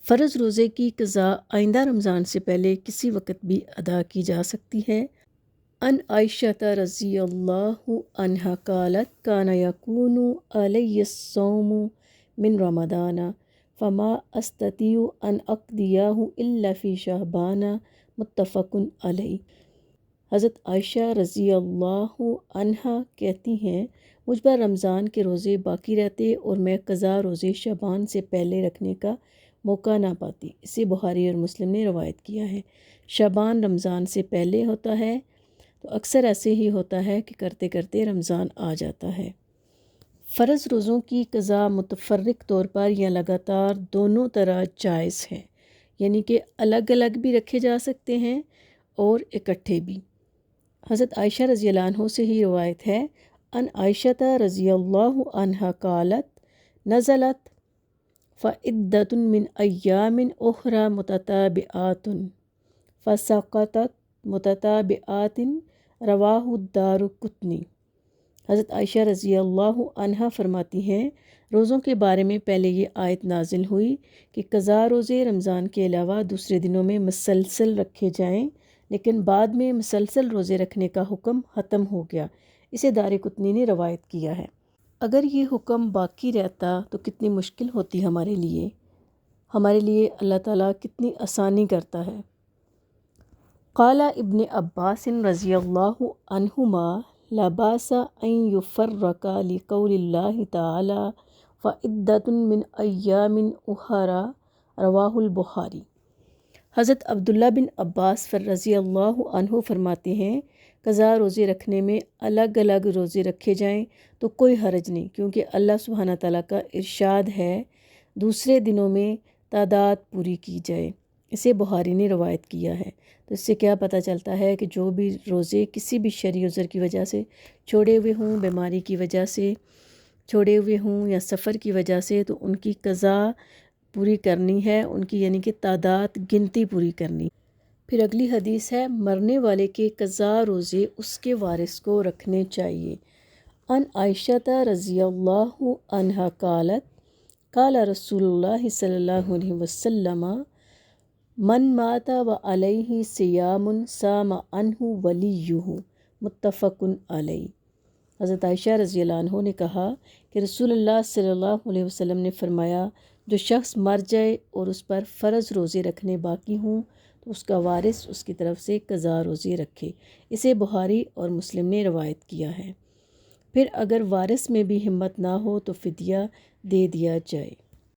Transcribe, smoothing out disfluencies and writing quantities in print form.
فرض روزے کی قضا آئندہ رمضان سے پہلے کسی وقت بھی ادا کی جا سکتی ہے۔ ان عائشہ رضی اللہ عنہا قالت کان یکون علی الصوم من رمضان فما استطیع ان اقضیہ الا فی شعبان متفق علیہ۔ حضرت عائشہ رضی اللہ عنہا کہتی ہیں مجھ پر رمضان کے روزے باقی رہتے اور میں قضا روزے شعبان سے پہلے رکھنے کا موقع نہ پاتی۔ اسے بخاری اور مسلم نے روایت کیا ہے۔ شعبان رمضان سے پہلے ہوتا ہے تو اکثر ایسے ہی ہوتا ہے کہ کرتے کرتے رمضان آ جاتا ہے۔ فرض روزوں کی قضا متفرق طور پر یا لگاتار دونوں طرح جائز ہے، یعنی کہ الگ الگ بھی رکھے جا سکتے ہیں اور اکٹھے بھی۔ حضرت عائشہ رضی اللہ عنہ سے ہی روایت ہے ان عائشہ رضی اللہ عنہا قالت نزلت فعدۃ من ایام اخری متتابعات فسقطت متتابعات رواہ الدارقطنی۔ حضرت عائشہ رضی اللہ عنہا فرماتی ہیں روزوں کے بارے میں پہلے یہ آیت نازل ہوئی کہ قضا روزے رمضان کے علاوہ دوسرے دنوں میں مسلسل رکھے جائیں، لیکن بعد میں مسلسل روزے رکھنے کا حکم ختم ہو گیا۔ اسے دارقطنی نے روایت کیا ہے۔ اگر یہ حکم باقی رہتا تو کتنی مشکل ہوتی ہمارے لیے اللہ تعالیٰ کتنی آسانی کرتا ہے۔ قال ابن عباس رضی اللہ عنہما لا باس ان یفرق لقول اللہ تعالی فعدۃ من ایام اخری رواہ البخاری۔ حضرت عبداللہ بن عباس رضی اللہ عنہ فرماتے ہیں قضا روزے رکھنے میں الگ الگ روزے رکھے جائیں تو کوئی حرج نہیں، کیونکہ اللہ سبحانہ تعالیٰ کا ارشاد ہے دوسرے دنوں میں تعداد پوری کی جائے۔ اسے بخاری نے روایت کیا ہے۔ تو اس سے کیا پتہ چلتا ہے کہ جو بھی روزے کسی بھی شرعی عذر کی وجہ سے چھوڑے ہوئے ہوں، بیماری کی وجہ سے چھوڑے ہوئے ہوں یا سفر کی وجہ سے، تو ان کی قضا پوری کرنی ہے، ان کی یعنی کہ تعداد گنتی پوری کرنی۔ پھر اگلی حدیث ہے مرنے والے کے قضا روزے اس کے وارث کو رکھنے چاہیے۔ ان عائشہ رضی اللہ عنہا قالت قال رسول اللہ صلی اللہ علیہ وسلم من مات وعلیہ صیام صام عنہ ولیہ متفق علیہ۔ حضرت عائشہ رضی اللہ عنہ نے کہا کہ رسول اللہ صلی اللہ علیہ وسلم نے فرمایا جو شخص مر جائے اور اس پر فرض روزے رکھنے باقی ہوں تو اس کا وارث اس کی طرف سے قضا روزے رکھے۔ اسے بخاری اور مسلم نے روایت کیا ہے۔ پھر اگر وارث میں بھی ہمت نہ ہو تو فدیہ دے دیا جائے۔